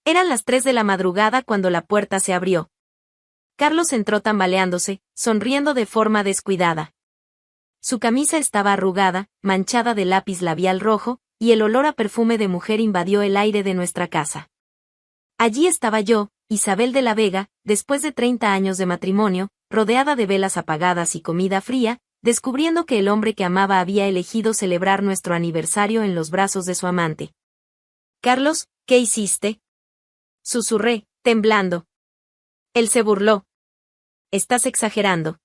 Eran las 3 de la madrugada cuando la puerta se abrió. Carlos entró tambaleándose, sonriendo de forma descuidada. Su camisa estaba arrugada, manchada de lápiz labial rojo, y el olor a perfume de mujer invadió el aire de nuestra casa. Allí estaba yo, Isabel de la Vega, después de 30 años de matrimonio, rodeada de velas apagadas y comida fría, descubriendo que el hombre que amaba había elegido celebrar nuestro aniversario en los brazos de su amante. «Carlos, ¿qué hiciste?», susurré, temblando. Él se burló. «Estás exagerando».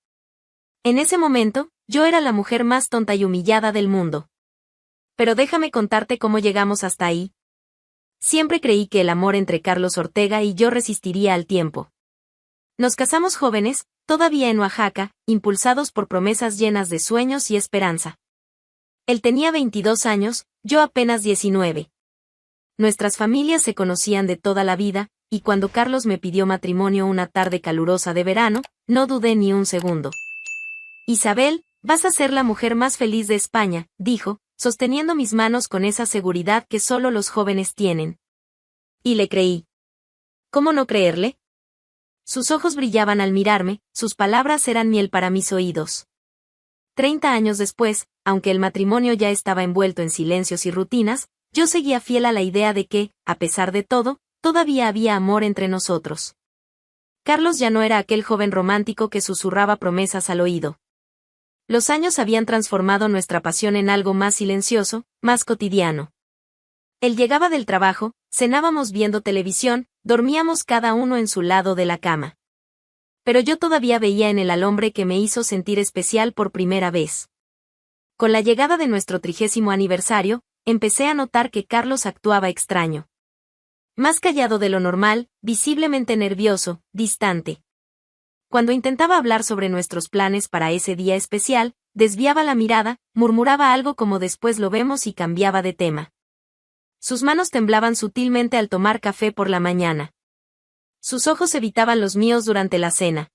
En ese momento, yo era la mujer más tonta y humillada del mundo. Pero déjame contarte cómo llegamos hasta ahí. Siempre creí que el amor entre Carlos Ortega y yo resistiría al tiempo. Nos casamos jóvenes, todavía en Oaxaca, impulsados por promesas llenas de sueños y esperanza. Él tenía 22 años, yo apenas 19. Nuestras familias se conocían de toda la vida, y cuando Carlos me pidió matrimonio una tarde calurosa de verano, no dudé ni un segundo. «Isabel, vas a ser la mujer más feliz de España», dijo, sosteniendo mis manos con esa seguridad que solo los jóvenes tienen. Y le creí. ¿Cómo no creerle? Sus ojos brillaban al mirarme, sus palabras eran miel para mis oídos. 30 años después, aunque el matrimonio ya estaba envuelto en silencios y rutinas, yo seguía fiel a la idea de que, a pesar de todo, todavía había amor entre nosotros. Carlos ya no era aquel joven romántico que susurraba promesas al oído. Los años habían transformado nuestra pasión en algo más silencioso, más cotidiano. Él llegaba del trabajo, cenábamos viendo televisión, dormíamos cada uno en su lado de la cama. Pero yo todavía veía en él al hombre que me hizo sentir especial por primera vez. Con la llegada de nuestro 30º aniversario, empecé a notar que Carlos actuaba extraño. Más callado de lo normal, visiblemente nervioso, distante. Cuando intentaba hablar sobre nuestros planes para ese día especial, desviaba la mirada, murmuraba algo como «después lo vemos» y cambiaba de tema. Sus manos temblaban sutilmente al tomar café por la mañana. Sus ojos evitaban los míos durante la cena.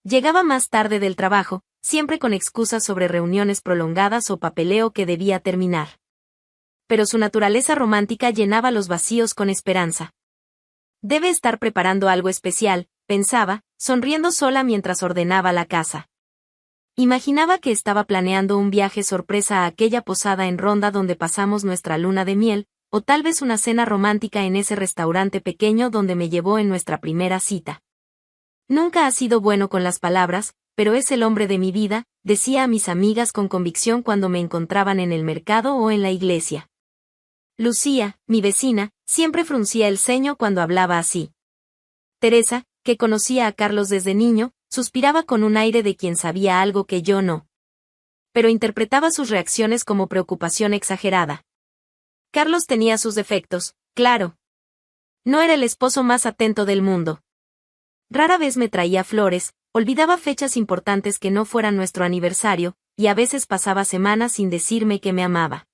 Llegaba más tarde del trabajo, siempre con excusas sobre reuniones prolongadas o papeleo que debía terminar. Pero su naturaleza romántica llenaba los vacíos con esperanza. Debe estar preparando algo especial, pensaba, sonriendo sola mientras ordenaba la casa. Imaginaba que estaba planeando un viaje sorpresa a aquella posada en Ronda donde pasamos nuestra luna de miel, o tal vez una cena romántica en ese restaurante pequeño donde me llevó en nuestra primera cita. Nunca ha sido bueno con las palabras, pero es el hombre de mi vida, decía a mis amigas con convicción cuando me encontraban en el mercado o en la iglesia. Lucía, mi vecina, siempre fruncía el ceño cuando hablaba así. Teresa, que conocía a Carlos desde niño, suspiraba con un aire de quien sabía algo que yo no. Pero interpretaba sus reacciones como preocupación exagerada. Carlos tenía sus defectos, claro. No era el esposo más atento del mundo. Rara vez me traía flores, olvidaba fechas importantes que no fueran nuestro aniversario, y a veces pasaba semanas sin decirme que me amaba.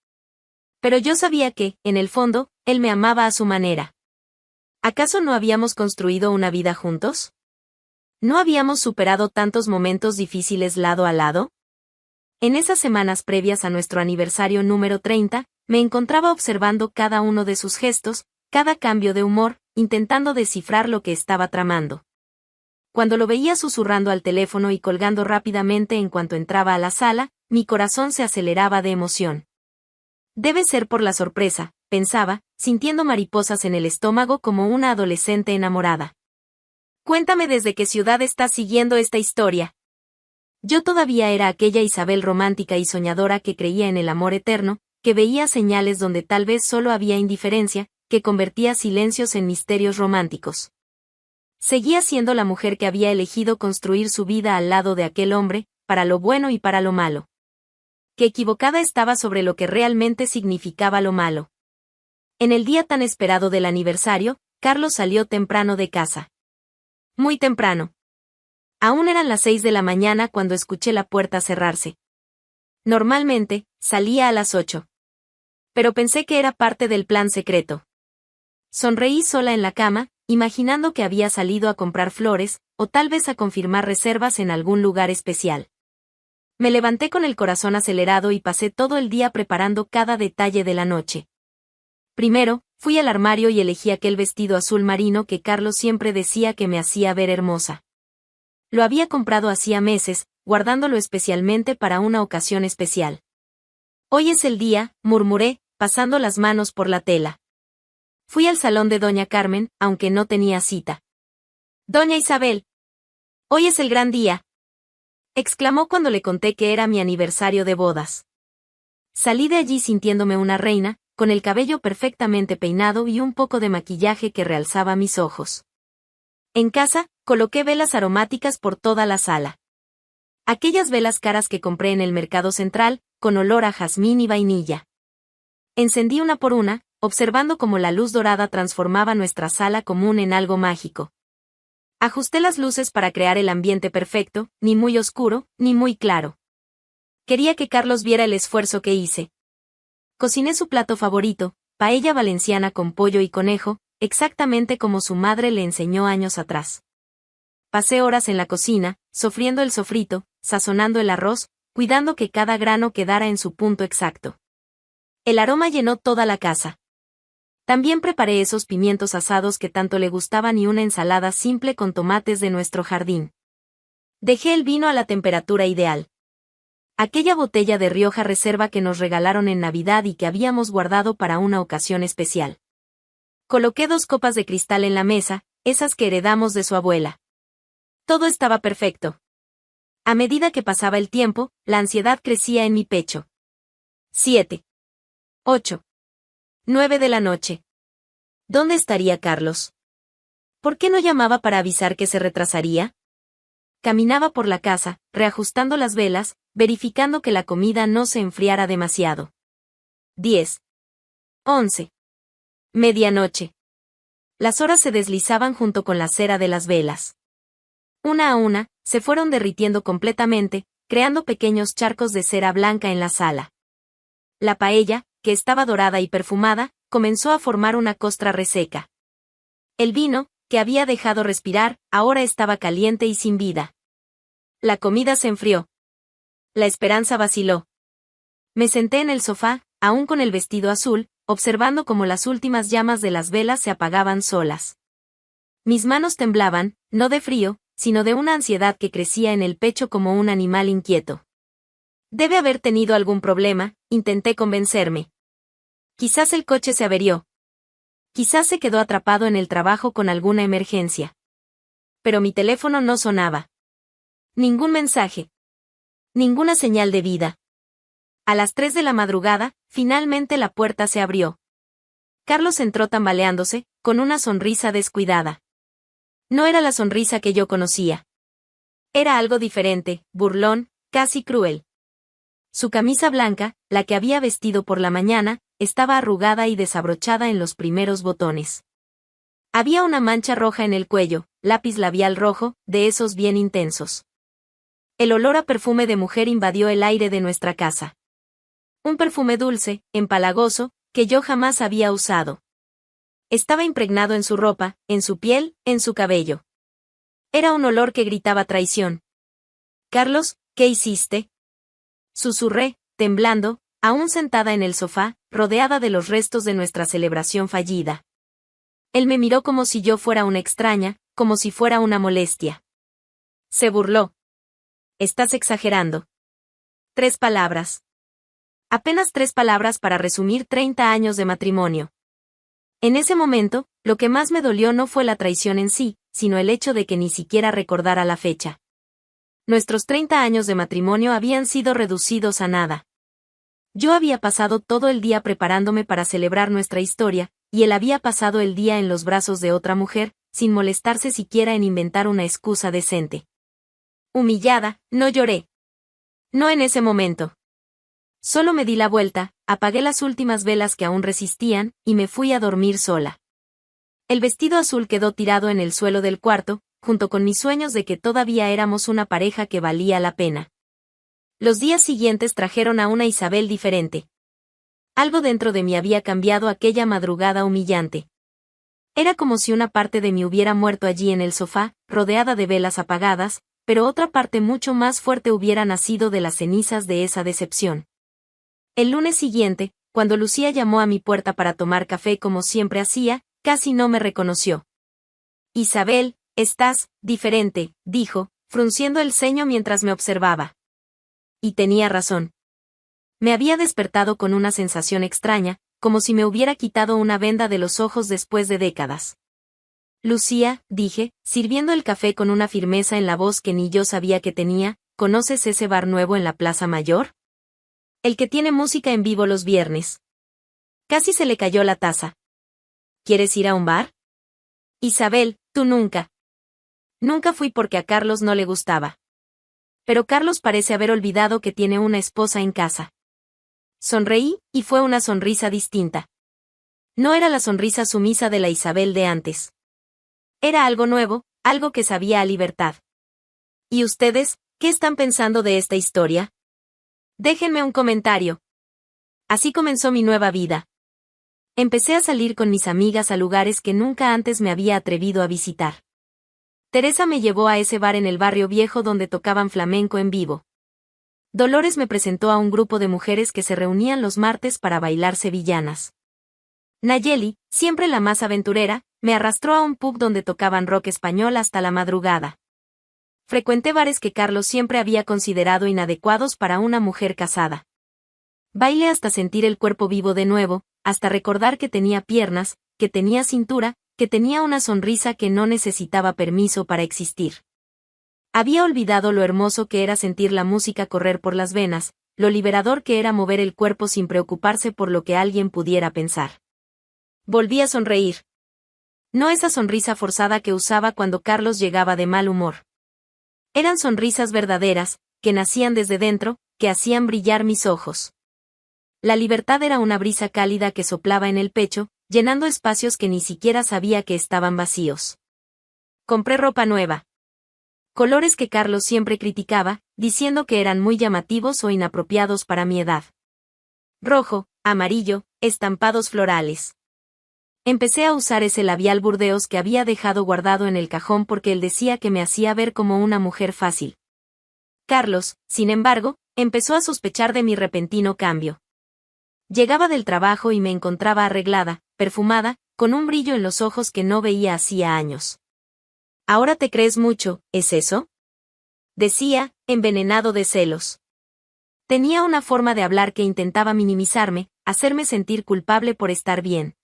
Pero yo sabía que, en el fondo, él me amaba a su manera. ¿Acaso no habíamos construido una vida juntos? ¿No habíamos superado tantos momentos difíciles lado a lado? En esas semanas previas a nuestro aniversario número 30, me encontraba observando cada uno de sus gestos, cada cambio de humor, intentando descifrar lo que estaba tramando. Cuando lo veía susurrando al teléfono y colgando rápidamente en cuanto entraba a la sala, mi corazón se aceleraba de emoción. Debe ser por la sorpresa, pensaba, sintiendo mariposas en el estómago como una adolescente enamorada. Cuéntame desde qué ciudad estás siguiendo esta historia. Yo todavía era aquella Isabel romántica y soñadora que creía en el amor eterno, que veía señales donde tal vez solo había indiferencia, que convertía silencios en misterios románticos. Seguía siendo la mujer que había elegido construir su vida al lado de aquel hombre, para lo bueno y para lo malo. Que equivocada estaba sobre lo que realmente significaba lo malo. En el día tan esperado del aniversario, Carlos salió temprano de casa. Muy temprano. Aún eran las 6 de la mañana cuando escuché la puerta cerrarse. Normalmente, salía a las 8. Pero pensé que era parte del plan secreto. Sonreí sola en la cama, imaginando que había salido a comprar flores, o tal vez a confirmar reservas en algún lugar especial. Me levanté con el corazón acelerado y pasé todo el día preparando cada detalle de la noche. Primero, Fui al armario y elegí aquel vestido azul marino que Carlos siempre decía que me hacía ver hermosa. Lo había comprado hacía meses, guardándolo especialmente para una ocasión especial. Hoy es el día, murmuré, pasando las manos por la tela. Fui al salón de doña Carmen, aunque no tenía cita. «Doña Isabel. Hoy es el gran día», exclamó cuando le conté que era mi aniversario de bodas. Salí de allí sintiéndome una reina, con el cabello perfectamente peinado y un poco de maquillaje que realzaba mis ojos. En casa, coloqué velas aromáticas por toda la sala. Aquellas velas caras que compré en el mercado central, con olor a jazmín y vainilla. Encendí una por una, observando cómo la luz dorada transformaba nuestra sala común en algo mágico. Ajusté las luces para crear el ambiente perfecto, ni muy oscuro, ni muy claro. Quería que Carlos viera el esfuerzo que hice. Cociné su plato favorito, paella valenciana con pollo y conejo, exactamente como su madre le enseñó años atrás. Pasé horas en la cocina, sofriendo el sofrito, sazonando el arroz, cuidando que cada grano quedara en su punto exacto. El aroma llenó toda la casa. También preparé esos pimientos asados que tanto le gustaban y una ensalada simple con tomates de nuestro jardín. Dejé el vino a la temperatura ideal. Aquella botella de Rioja Reserva que nos regalaron en Navidad y que habíamos guardado para una ocasión especial. Coloqué 2 copas de cristal en la mesa, esas que heredamos de su abuela. Todo estaba perfecto. A medida que pasaba el tiempo, la ansiedad crecía en mi pecho. 7. 8. 9 de la noche. ¿Dónde estaría Carlos? ¿Por qué no llamaba para avisar que se retrasaría? Caminaba por la casa, reajustando las velas, verificando que la comida no se enfriara demasiado. 10. 11. Medianoche. Las horas se deslizaban junto con la cera de las velas. Una a una, se fueron derritiendo completamente, creando pequeños charcos de cera blanca en la sala. La paella, que estaba dorada y perfumada, comenzó a formar una costra reseca. El vino, que había dejado respirar, ahora estaba caliente y sin vida. La comida se enfrió. La esperanza vaciló. Me senté en el sofá, aún con el vestido azul, observando cómo las últimas llamas de las velas se apagaban solas. Mis manos temblaban, no de frío, sino de una ansiedad que crecía en el pecho como un animal inquieto. Debe haber tenido algún problema, intenté convencerme. Quizás el coche se averió. Quizás se quedó atrapado en el trabajo con alguna emergencia. Pero mi teléfono no sonaba. Ningún mensaje. Ninguna señal de vida. A las 3 de la madrugada, finalmente la puerta se abrió. Carlos entró tambaleándose, con una sonrisa descuidada. No era la sonrisa que yo conocía. Era algo diferente, burlón, casi cruel. Su camisa blanca, la que había vestido por la mañana, estaba arrugada y desabrochada en los primeros botones. Había una mancha roja en el cuello, lápiz labial rojo, de esos bien intensos. El olor a perfume de mujer invadió el aire de nuestra casa. Un perfume dulce, empalagoso, que yo jamás había usado. Estaba impregnado en su ropa, en su piel, en su cabello. Era un olor que gritaba traición. «Carlos, ¿qué hiciste?», susurré, temblando, aún sentada en el sofá, rodeada de los restos de nuestra celebración fallida. Él me miró como si yo fuera una extraña, como si fuera una molestia. Se burló. «Estás exagerando». 3 palabras. Apenas 3 palabras para resumir 30 años de matrimonio. En ese momento, lo que más me dolió no fue la traición en sí, sino el hecho de que ni siquiera recordara la fecha. Nuestros 30 años de matrimonio habían sido reducidos a nada. Yo había pasado todo el día preparándome para celebrar nuestra historia, y él había pasado el día en los brazos de otra mujer, sin molestarse siquiera en inventar una excusa decente. Humillada, no lloré. No en ese momento. Solo me di la vuelta, apagué las últimas velas que aún resistían, y me fui a dormir sola. El vestido azul quedó tirado en el suelo del cuarto, junto con mis sueños de que todavía éramos una pareja que valía la pena. Los días siguientes trajeron a una Isabel diferente. Algo dentro de mí había cambiado aquella madrugada humillante. Era como si una parte de mí hubiera muerto allí en el sofá, rodeada de velas apagadas, pero otra parte mucho más fuerte hubiera nacido de las cenizas de esa decepción. El lunes siguiente, cuando Lucía llamó a mi puerta para tomar café como siempre hacía, casi no me reconoció. Isabel, estás diferente, dijo, frunciendo el ceño mientras me observaba. Y tenía razón. Me había despertado con una sensación extraña, como si me hubiera quitado una venda de los ojos después de décadas. Lucía, dije, sirviendo el café con una firmeza en la voz que ni yo sabía que tenía, ¿conoces ese bar nuevo en la Plaza Mayor? El que tiene música en vivo los viernes. Casi se le cayó la taza. ¿Quieres ir a un bar? Isabel, tú nunca. Nunca fui porque a Carlos no le gustaba. Pero Carlos parece haber olvidado que tiene una esposa en casa. Sonreí, y fue una sonrisa distinta. No era la sonrisa sumisa de la Isabel de antes. Era algo nuevo, algo que sabía a libertad. ¿Y ustedes, qué están pensando de esta historia? Déjenme un comentario. Así comenzó mi nueva vida. Empecé a salir con mis amigas a lugares que nunca antes me había atrevido a visitar. Teresa me llevó a ese bar en el barrio viejo donde tocaban flamenco en vivo. Dolores me presentó a un grupo de mujeres que se reunían los martes para bailar sevillanas. Nayeli, siempre la más aventurera, me arrastró a un pub donde tocaban rock español hasta la madrugada. Frecuenté bares que Carlos siempre había considerado inadecuados para una mujer casada. Bailé hasta sentir el cuerpo vivo de nuevo, hasta recordar que tenía piernas, que tenía cintura, que tenía una sonrisa que no necesitaba permiso para existir. Había olvidado lo hermoso que era sentir la música correr por las venas, lo liberador que era mover el cuerpo sin preocuparse por lo que alguien pudiera pensar. Volví a sonreír. No esa sonrisa forzada que usaba cuando Carlos llegaba de mal humor. Eran sonrisas verdaderas, que nacían desde dentro, que hacían brillar mis ojos. La libertad era una brisa cálida que soplaba en el pecho, llenando espacios que ni siquiera sabía que estaban vacíos. Compré ropa nueva. Colores que Carlos siempre criticaba, diciendo que eran muy llamativos o inapropiados para mi edad. Rojo, amarillo, estampados florales. Empecé a usar ese labial Burdeos que había dejado guardado en el cajón porque él decía que me hacía ver como una mujer fácil. Carlos, sin embargo, empezó a sospechar de mi repentino cambio. Llegaba del trabajo y me encontraba arreglada, perfumada, con un brillo en los ojos que no veía hacía años. «Ahora te crees mucho, ¿es eso?», decía, envenenado de celos. Tenía una forma de hablar que intentaba minimizarme, hacerme sentir culpable por estar bien.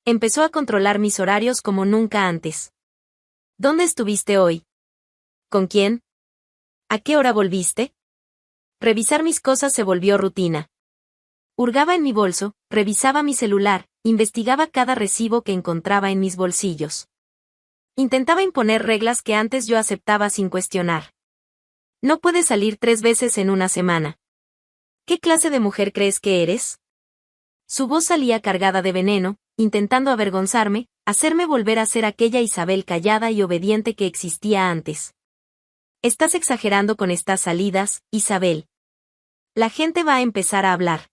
Empezó a controlar mis horarios como nunca antes. «¿Dónde estuviste hoy? ¿Con quién? ¿A qué hora volviste?». Revisar mis cosas se volvió rutina. Hurgaba en mi bolso, revisaba mi celular, investigaba cada recibo que encontraba en mis bolsillos. Intentaba imponer reglas que antes yo aceptaba sin cuestionar. «No puedes salir 3 veces en una semana». «¿Qué clase de mujer crees que eres?». Su voz salía cargada de veneno, intentando avergonzarme, hacerme volver a ser aquella Isabel callada y obediente que existía antes. «Estás exagerando con estas salidas, Isabel. La gente va a empezar a hablar.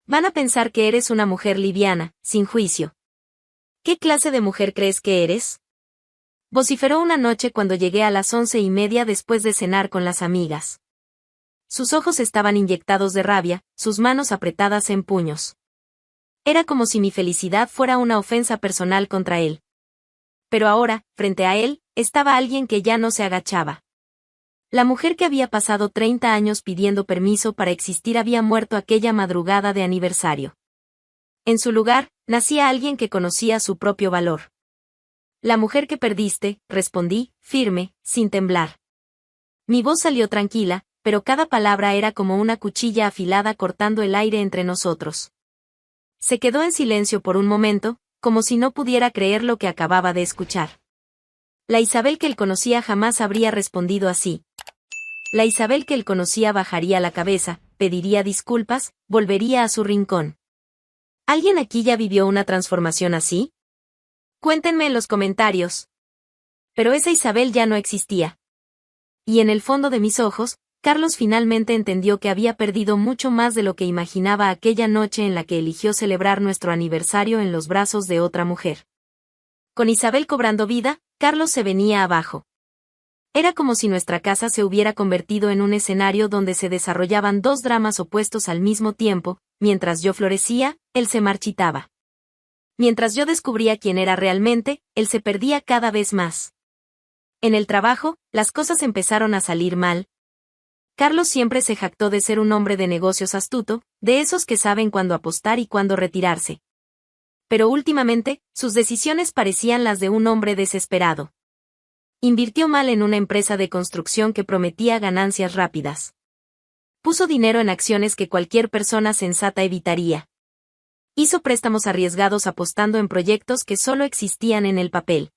Van a pensar que eres una mujer liviana, sin juicio». «¿Qué clase de mujer crees que eres?», vociferó una noche cuando llegué a las 11:30 después de cenar con las amigas. Sus ojos estaban inyectados de rabia, sus manos apretadas en puños. Era como si mi felicidad fuera una ofensa personal contra él. Pero ahora, frente a él, estaba alguien que ya no se agachaba. La mujer que había pasado 30 años pidiendo permiso para existir había muerto aquella madrugada de aniversario. En su lugar, nacía alguien que conocía su propio valor. «La mujer que perdiste», respondí, firme, sin temblar. Mi voz salió tranquila, pero cada palabra era como una cuchilla afilada cortando el aire entre nosotros. Se quedó en silencio por un momento, como si no pudiera creer lo que acababa de escuchar. La Isabel que él conocía jamás habría respondido así. La Isabel que él conocía bajaría la cabeza, pediría disculpas, volvería a su rincón. ¿Alguien aquí ya vivió una transformación así? Cuéntenme en los comentarios. Pero esa Isabel ya no existía. Y en el fondo de mis ojos, Carlos finalmente entendió que había perdido mucho más de lo que imaginaba aquella noche en la que eligió celebrar nuestro aniversario en los brazos de otra mujer. Con Isabel cobrando vida, Carlos se venía abajo. Era como si nuestra casa se hubiera convertido en un escenario donde se desarrollaban dos dramas opuestos al mismo tiempo. Mientras yo florecía, él se marchitaba. Mientras yo descubría quién era realmente, él se perdía cada vez más. En el trabajo, las cosas empezaron a salir mal. Carlos siempre se jactó de ser un hombre de negocios astuto, de esos que saben cuándo apostar y cuándo retirarse. Pero últimamente, sus decisiones parecían las de un hombre desesperado. Invirtió mal en una empresa de construcción que prometía ganancias rápidas. Puso dinero en acciones que cualquier persona sensata evitaría. Hizo préstamos arriesgados apostando en proyectos que solo existían en el papel.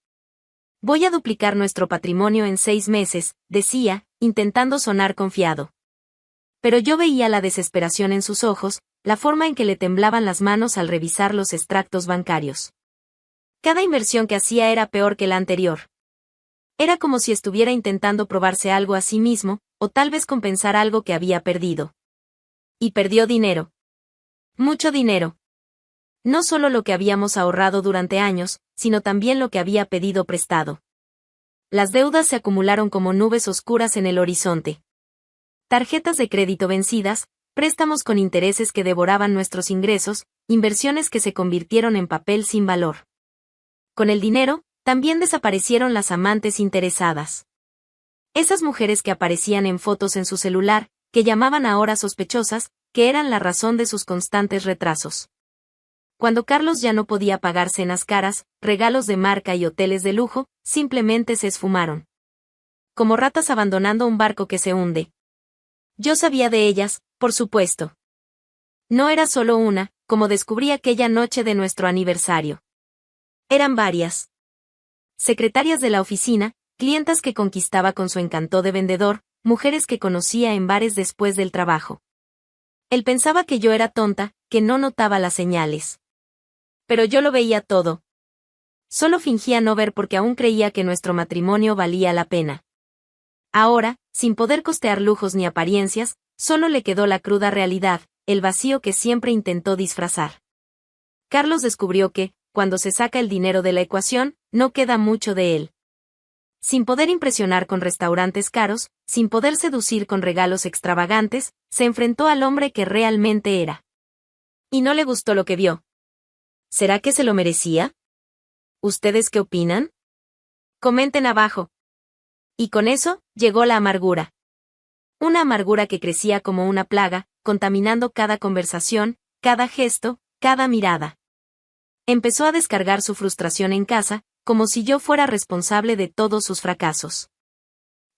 Voy a duplicar nuestro patrimonio en 6 meses, decía, intentando sonar confiado. Pero yo veía la desesperación en sus ojos, la forma en que le temblaban las manos al revisar los extractos bancarios. Cada inversión que hacía era peor que la anterior. Era como si estuviera intentando probarse algo a sí mismo, o tal vez compensar algo que había perdido. Y perdió dinero. Mucho dinero. No solo lo que habíamos ahorrado durante años, sino también lo que había pedido prestado. Las deudas se acumularon como nubes oscuras en el horizonte. Tarjetas de crédito vencidas, préstamos con intereses que devoraban nuestros ingresos, inversiones que se convirtieron en papel sin valor. Con el dinero, también desaparecieron las amantes interesadas. Esas mujeres que aparecían en fotos en su celular, que llamaban a horas sospechosas, que eran la razón de sus constantes retrasos. Cuando Carlos ya no podía pagar cenas caras, regalos de marca y hoteles de lujo, simplemente se esfumaron. Como ratas abandonando un barco que se hunde. Yo sabía de ellas, por supuesto. No era solo una, como descubrí aquella noche de nuestro aniversario. Eran varias. Secretarias de la oficina, clientas que conquistaba con su encanto de vendedor, mujeres que conocía en bares después del trabajo. Él pensaba que yo era tonta, que no notaba las señales. Pero yo lo veía todo. Solo fingía no ver porque aún creía que nuestro matrimonio valía la pena. Ahora, sin poder costear lujos ni apariencias, solo le quedó la cruda realidad, el vacío que siempre intentó disfrazar. Carlos descubrió que, cuando se saca el dinero de la ecuación, no queda mucho de él. Sin poder impresionar con restaurantes caros, sin poder seducir con regalos extravagantes, se enfrentó al hombre que realmente era. Y no le gustó lo que vio. ¿Será que se lo merecía? ¿Ustedes qué opinan? Comenten abajo. Y con eso, llegó la amargura. Una amargura que crecía como una plaga, contaminando cada conversación, cada gesto, cada mirada. Empezó a descargar su frustración en casa, como si yo fuera responsable de todos sus fracasos.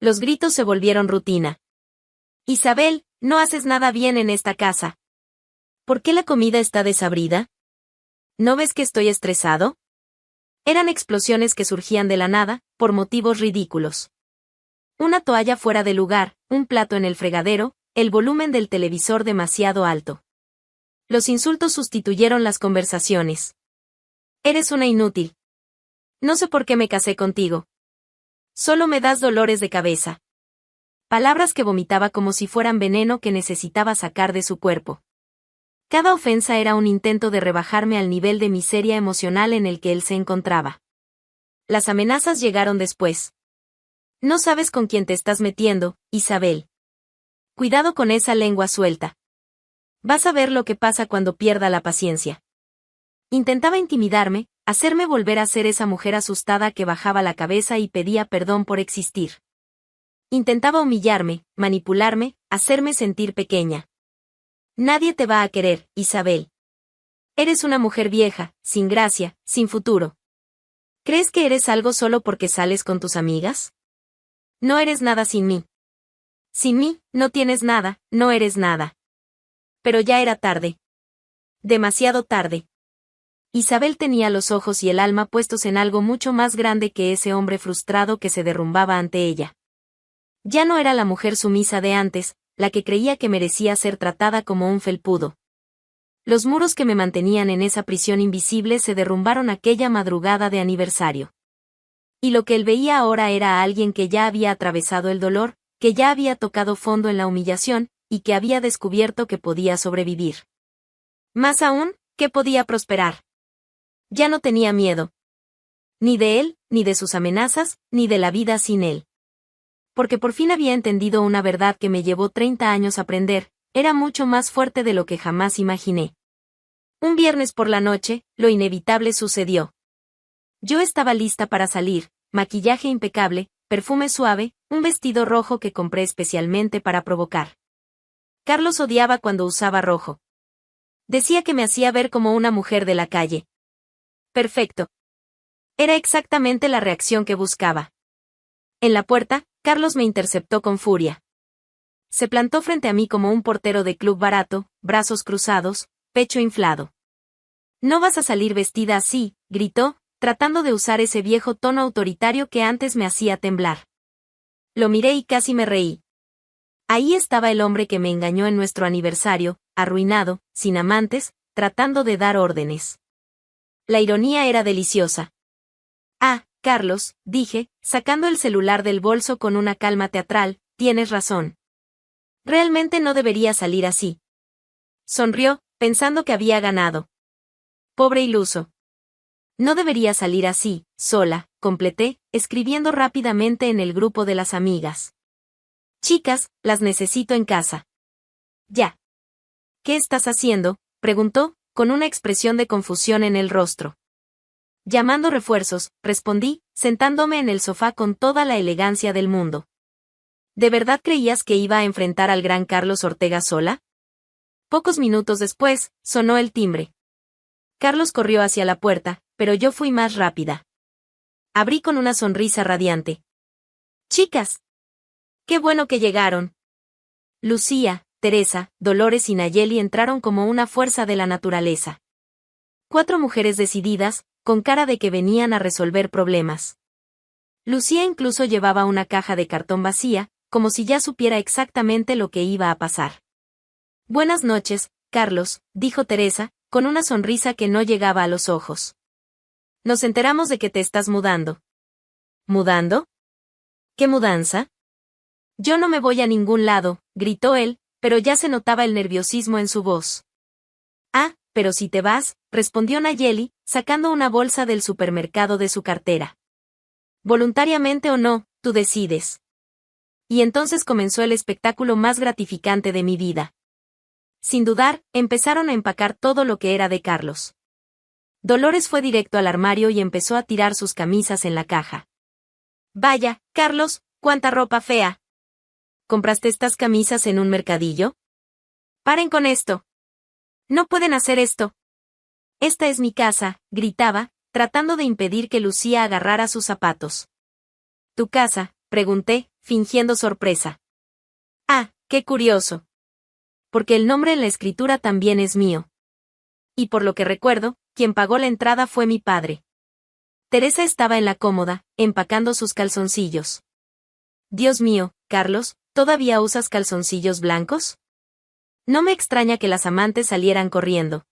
Los gritos se volvieron rutina. Isabel, no haces nada bien en esta casa. ¿Por qué la comida está desabrida? ¿No ves que estoy estresado? Eran explosiones que surgían de la nada, por motivos ridículos. Una toalla fuera de lugar, un plato en el fregadero, el volumen del televisor demasiado alto. Los insultos sustituyeron las conversaciones. Eres una inútil. No sé por qué me casé contigo. Solo me das dolores de cabeza. Palabras que vomitaba como si fueran veneno que necesitaba sacar de su cuerpo. Cada ofensa era un intento de rebajarme al nivel de miseria emocional en el que él se encontraba. Las amenazas llegaron después. No sabes con quién te estás metiendo, Isabel. Cuidado con esa lengua suelta. Vas a ver lo que pasa cuando pierda la paciencia. Intentaba intimidarme, hacerme volver a ser esa mujer asustada que bajaba la cabeza y pedía perdón por existir. Intentaba humillarme, manipularme, hacerme sentir pequeña. Nadie te va a querer, Isabel. Eres una mujer vieja, sin gracia, sin futuro. ¿Crees que eres algo solo porque sales con tus amigas? No eres nada sin mí. Sin mí, no tienes nada, no eres nada. Pero ya era tarde. Demasiado tarde. Isabel tenía los ojos y el alma puestos en algo mucho más grande que ese hombre frustrado que se derrumbaba ante ella. Ya no era la mujer sumisa de antes, la que creía que merecía ser tratada como un felpudo. Los muros que me mantenían en esa prisión invisible se derrumbaron aquella madrugada de aniversario. Y lo que él veía ahora era a alguien que ya había atravesado el dolor, que ya había tocado fondo en la humillación, y que había descubierto que podía sobrevivir. Más aún, que podía prosperar. Ya no tenía miedo. Ni de él, ni de sus amenazas, ni de la vida sin él. porque por fin había entendido una verdad que me llevó 30 años aprender, era mucho más fuerte de lo que jamás imaginé. Un viernes por la noche, lo inevitable sucedió. Yo estaba lista para salir, maquillaje impecable, perfume suave, un vestido rojo que compré especialmente para provocar. Carlos odiaba cuando usaba rojo. Decía que me hacía ver como una mujer de la calle. Perfecto. Era exactamente la reacción que buscaba. En la puerta, Carlos me interceptó con furia. Se plantó frente a mí como un portero de club barato, brazos cruzados, pecho inflado. «No vas a salir vestida así», gritó, tratando de usar ese viejo tono autoritario que antes me hacía temblar. Lo miré y casi me reí. Ahí estaba el hombre que me engañó en nuestro aniversario, arruinado, sin amantes, tratando de dar órdenes. La ironía era deliciosa. «Ah, Carlos», dije, sacando el celular del bolso con una calma teatral, «tienes razón. Realmente no debería salir así». Sonrió, pensando que había ganado. Pobre iluso. «No debería salir así, sola», completé, escribiendo rápidamente en el grupo de las amigas. «Chicas, las necesito en casa». «Ya». «¿Qué estás haciendo?», preguntó, con una expresión de confusión en el rostro. «Llamando refuerzos», respondí, sentándome en el sofá con toda la elegancia del mundo. ¿De verdad creías que iba a enfrentar al gran Carlos Ortega sola? Pocos minutos después, sonó el timbre. Carlos corrió hacia la puerta, pero yo fui más rápida. Abrí con una sonrisa radiante. «Chicas. Qué bueno que llegaron». Lucía, Teresa, Dolores y Nayeli entraron como una fuerza de la naturaleza. 4 mujeres decididas, con cara de que venían a resolver problemas. Lucía incluso llevaba una caja de cartón vacía, como si ya supiera exactamente lo que iba a pasar. «Buenas noches, Carlos», dijo Teresa, con una sonrisa que no llegaba a los ojos. «Nos enteramos de que te estás mudando». «¿Mudando? ¿Qué mudanza?» «Yo no me voy a ningún lado», gritó él, pero ya se notaba el nerviosismo en su voz. «Ah, pero si te vas», respondió Nayeli, sacando una bolsa del supermercado de su cartera. «Voluntariamente o no, tú decides». Y entonces comenzó el espectáculo más gratificante de mi vida. Sin dudar, empezaron a empacar todo lo que era de Carlos. Dolores fue directo al armario y empezó a tirar sus camisas en la caja. «Vaya, Carlos, cuánta ropa fea. ¿Compraste estas camisas en un mercadillo? Paren con esto. No pueden hacer esto. Esta es mi casa», gritaba, tratando de impedir que Lucía agarrara sus zapatos. «¿Tu casa?», pregunté, fingiendo sorpresa. «Ah, qué curioso. Porque el nombre en la escritura también es mío. Y por lo que recuerdo, quien pagó la entrada fue mi padre». Teresa estaba en la cómoda, empacando sus calzoncillos. «Dios mío, Carlos, ¿todavía usas calzoncillos blancos?». No me extraña que las amantes salieran corriendo.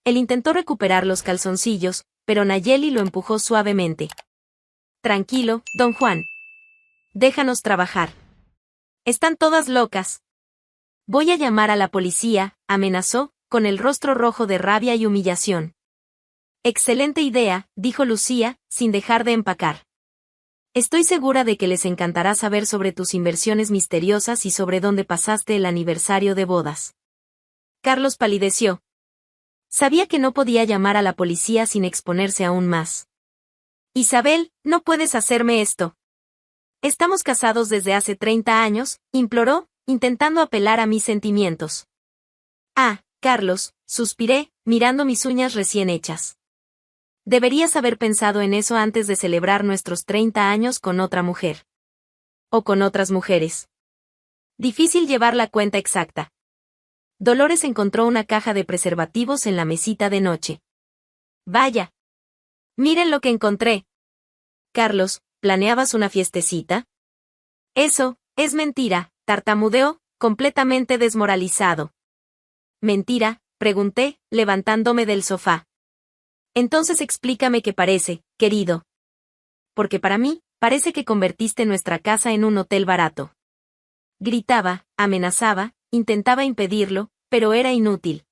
Él intentó recuperar los calzoncillos, pero Nayeli lo empujó suavemente. «Tranquilo, don Juan. Déjanos trabajar. Están todas locas». «Voy a llamar a la policía», amenazó, con el rostro rojo de rabia y humillación. «Excelente idea», dijo Lucía, sin dejar de empacar. «Estoy segura de que les encantará saber sobre tus inversiones misteriosas y sobre dónde pasaste el aniversario de bodas». Carlos palideció. Sabía que no podía llamar a la policía sin exponerse aún más. «Isabel, no puedes hacerme esto. Estamos casados desde hace 30 años», imploró, intentando apelar a mis sentimientos. «Ah, Carlos», suspiré, mirando mis uñas recién hechas. «Deberías haber pensado en eso antes de celebrar nuestros 30 años con otra mujer. O con otras mujeres. Difícil llevar la cuenta exacta». Dolores encontró una caja de preservativos en la mesita de noche. «Vaya. Miren lo que encontré». «Carlos, ¿planeabas una fiestecita?». «Eso, es mentira», tartamudeó, completamente desmoralizado. «¿Mentira?», pregunté, levantándome del sofá. «Entonces explícame qué parece, querido». «Porque para mí, parece que convertiste nuestra casa en un hotel barato». Gritaba, amenazaba, intentaba impedirlo, pero era inútil.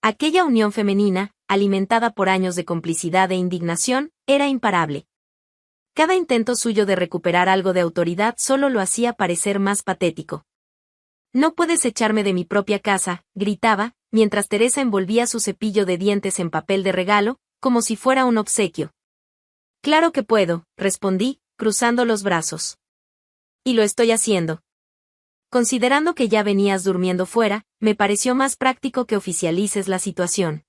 Aquella unión femenina, alimentada por años de complicidad e indignación, era imparable. Cada intento suyo de recuperar algo de autoridad solo lo hacía parecer más patético. No puedes echarme de mi propia casa, gritaba, mientras Teresa envolvía su cepillo de dientes en papel de regalo, como si fuera un obsequio. Claro que puedo, respondí, cruzando los brazos. Y lo estoy haciendo. Considerando que ya venías durmiendo fuera, me pareció más práctico que oficialices la situación.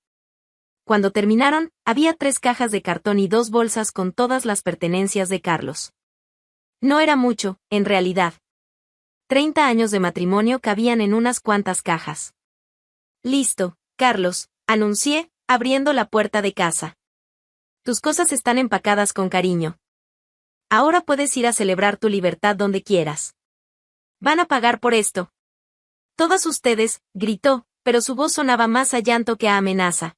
Cuando terminaron, había 3 cajas de cartón y 2 bolsas con todas las pertenencias de Carlos. No era mucho, en realidad. 30 años de matrimonio cabían en unas cuantas cajas. Listo, Carlos, anuncié, abriendo la puerta de casa. Tus cosas están empacadas con cariño. Ahora puedes ir a celebrar tu libertad donde quieras. Van a pagar por esto. Todas ustedes, gritó, pero su voz sonaba más a llanto que a amenaza.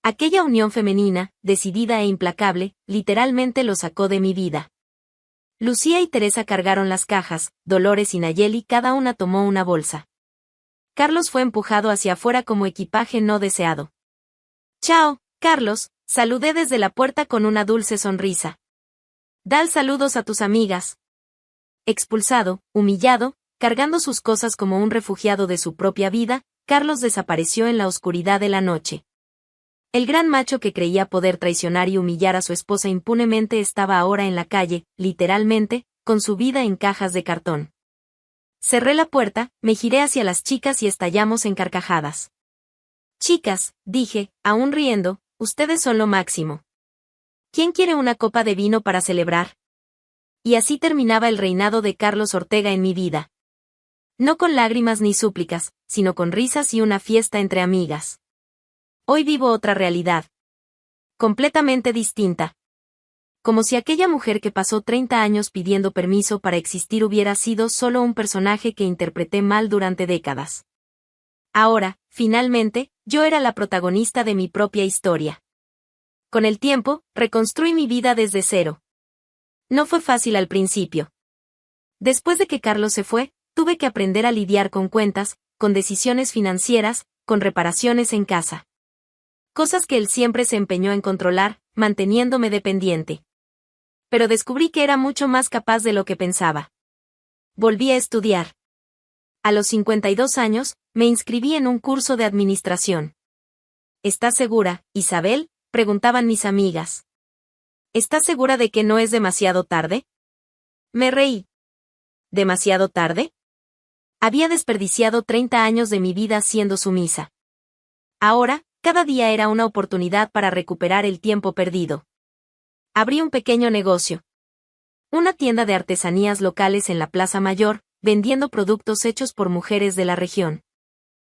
Aquella unión femenina, decidida e implacable, literalmente lo sacó de mi vida. Lucía y Teresa cargaron las cajas, Dolores y Nayeli cada una tomó una bolsa. Carlos fue empujado hacia afuera como equipaje no deseado. Chao, Carlos, saludé desde la puerta con una dulce sonrisa. Dal saludos a tus amigas. Expulsado, humillado, cargando sus cosas como un refugiado de su propia vida, Carlos desapareció en la oscuridad de la noche. El gran macho que creía poder traicionar y humillar a su esposa impunemente estaba ahora en la calle, literalmente, con su vida en cajas de cartón. Cerré la puerta, me giré hacia las chicas y estallamos en carcajadas. Chicas, dije, aún riendo, ustedes son lo máximo. ¿Quién quiere una copa de vino para celebrar? Y así terminaba el reinado de Carlos Ortega en mi vida. No con lágrimas ni súplicas, sino con risas y una fiesta entre amigas. Hoy vivo otra realidad. Completamente distinta. Como si aquella mujer que pasó 30 años pidiendo permiso para existir hubiera sido solo un personaje que interpreté mal durante décadas. Ahora, finalmente, yo era la protagonista de mi propia historia. Con el tiempo, reconstruí mi vida desde cero. No fue fácil al principio. Después de que Carlos se fue, tuve que aprender a lidiar con cuentas, con decisiones financieras, con reparaciones en casa. Cosas que él siempre se empeñó en controlar, manteniéndome dependiente. Pero descubrí que era mucho más capaz de lo que pensaba. Volví a estudiar. A los 52 años, me inscribí en un curso de administración. ¿Estás segura, Isabel?, preguntaban mis amigas. ¿Estás segura de que no es demasiado tarde? Me reí. ¿Demasiado tarde? Había desperdiciado 30 años de mi vida siendo sumisa. Ahora, cada día era una oportunidad para recuperar el tiempo perdido. Abrí un pequeño negocio. Una tienda de artesanías locales en la Plaza Mayor, vendiendo productos hechos por mujeres de la región.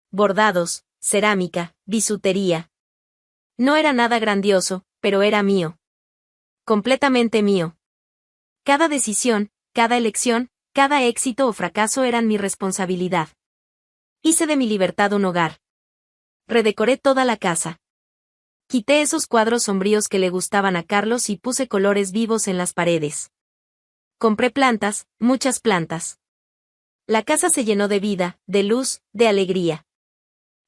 Bordados, cerámica, bisutería. No era nada grandioso, pero era mío. Completamente mío. Cada decisión, cada elección, cada éxito o fracaso eran mi responsabilidad. Hice de mi libertad un hogar. Redecoré toda la casa. Quité esos cuadros sombríos que le gustaban a Carlos y puse colores vivos en las paredes. Compré plantas, muchas plantas. La casa se llenó de vida, de luz, de alegría.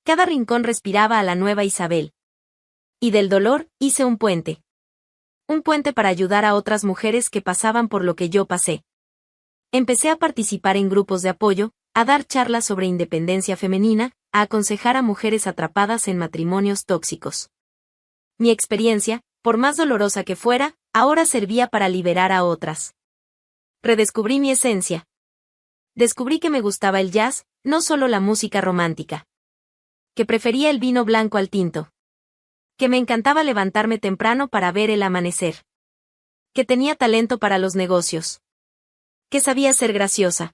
Cada rincón respiraba a la nueva Isabel. Y del dolor, hice un puente. Un puente para ayudar a otras mujeres que pasaban por lo que yo pasé. Empecé a participar en grupos de apoyo, a dar charlas sobre independencia femenina, a aconsejar a mujeres atrapadas en matrimonios tóxicos. Mi experiencia, por más dolorosa que fuera, ahora servía para liberar a otras. Redescubrí mi esencia. Descubrí que me gustaba el jazz, no solo la música romántica. Que prefería el vino blanco al tinto. Que me encantaba levantarme temprano para ver el amanecer. Que tenía talento para los negocios. Que sabía ser graciosa.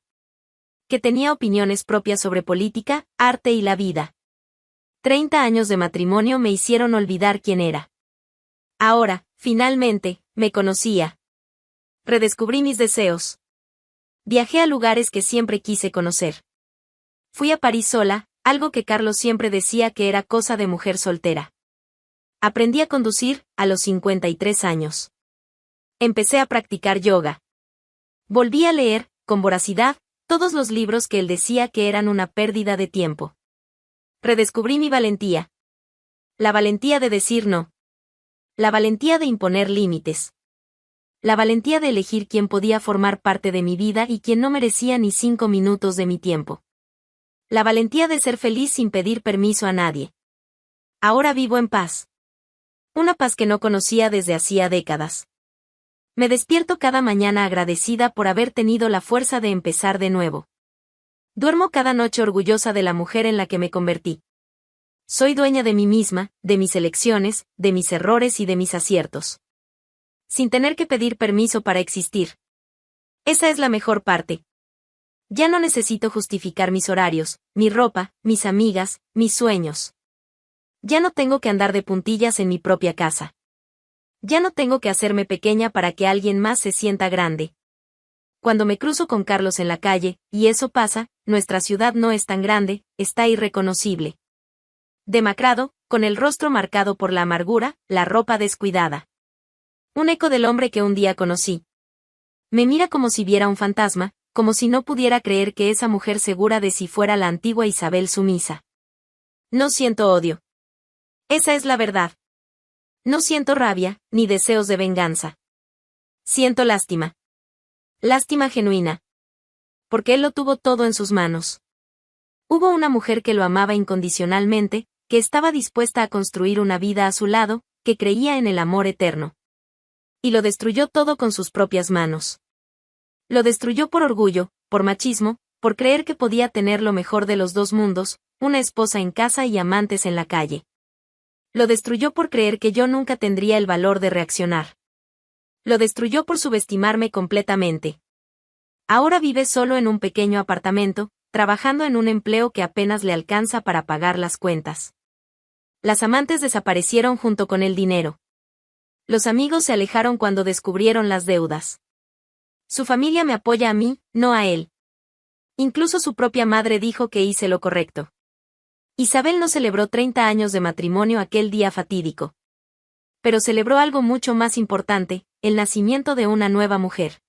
Que tenía opiniones propias sobre política, arte y la vida. 30 años de matrimonio me hicieron olvidar quién era. Ahora, finalmente, me conocía. Redescubrí mis deseos. Viajé a lugares que siempre quise conocer. Fui a París sola, algo que Carlos siempre decía que era cosa de mujer soltera. Aprendí a conducir, a los 53 años. Empecé a practicar yoga. Volví a leer, con voracidad, todos los libros que él decía que eran una pérdida de tiempo. Redescubrí mi valentía. La valentía de decir no. La valentía de imponer límites. La valentía de elegir quién podía formar parte de mi vida y quién no merecía ni 5 minutos de mi tiempo. La valentía de ser feliz sin pedir permiso a nadie. Ahora vivo en paz. Una paz que no conocía desde hacía décadas. Me despierto cada mañana agradecida por haber tenido la fuerza de empezar de nuevo. Duermo cada noche orgullosa de la mujer en la que me convertí. Soy dueña de mí misma, de mis elecciones, de mis errores y de mis aciertos. Sin tener que pedir permiso para existir. Esa es la mejor parte. Ya no necesito justificar mis horarios, mi ropa, mis amigas, mis sueños. Ya no tengo que andar de puntillas en mi propia casa. Ya no tengo que hacerme pequeña para que alguien más se sienta grande. Cuando me cruzo con Carlos en la calle, y eso pasa, nuestra ciudad no es tan grande, está irreconocible. Demacrado, con el rostro marcado por la amargura, la ropa descuidada. Un eco del hombre que un día conocí. Me mira como si viera un fantasma, como si no pudiera creer que esa mujer segura de sí fuera la antigua Isabel sumisa. No siento odio. Esa es la verdad. No siento rabia, ni deseos de venganza. Siento lástima. Lástima genuina. Porque él lo tuvo todo en sus manos. Hubo una mujer que lo amaba incondicionalmente, que estaba dispuesta a construir una vida a su lado, que creía en el amor eterno. Y lo destruyó todo con sus propias manos. Lo destruyó por orgullo, por machismo, por creer que podía tener lo mejor de los dos mundos, una esposa en casa y amantes en la calle. Lo destruyó por creer que yo nunca tendría el valor de reaccionar. Lo destruyó por subestimarme completamente. Ahora vive solo en un pequeño apartamento, trabajando en un empleo que apenas le alcanza para pagar las cuentas. Las amantes desaparecieron junto con el dinero. Los amigos se alejaron cuando descubrieron las deudas. Su familia me apoya a mí, no a él. Incluso su propia madre dijo que hice lo correcto. Isabel no celebró 30 años de matrimonio aquel día fatídico. Pero celebró algo mucho más importante, el nacimiento de una nueva mujer.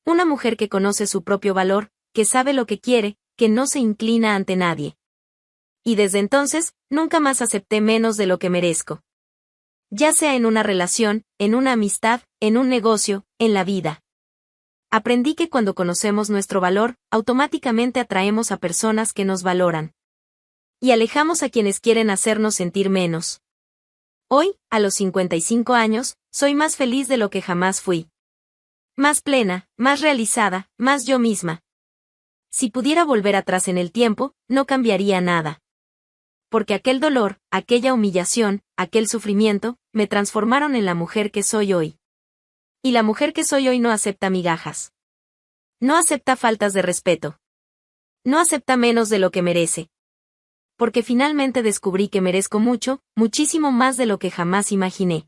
Una mujer que conoce su propio valor, que sabe lo que quiere, que no se inclina ante nadie. Y desde entonces, nunca más acepté menos de lo que merezco. Ya sea en una relación, en una amistad, en un negocio, en la vida. Aprendí que cuando conocemos nuestro valor, automáticamente atraemos a personas que nos valoran. Y alejamos a quienes quieren hacernos sentir menos. Hoy, a los 55 años, soy más feliz de lo que jamás fui. Más plena, más realizada, más yo misma. Si pudiera volver atrás en el tiempo, no cambiaría nada. Porque aquel dolor, aquella humillación, aquel sufrimiento, me transformaron en la mujer que soy hoy. Y la mujer que soy hoy no acepta migajas. No acepta faltas de respeto. No acepta menos de lo que merece. Porque finalmente descubrí que merezco mucho, muchísimo más de lo que jamás imaginé.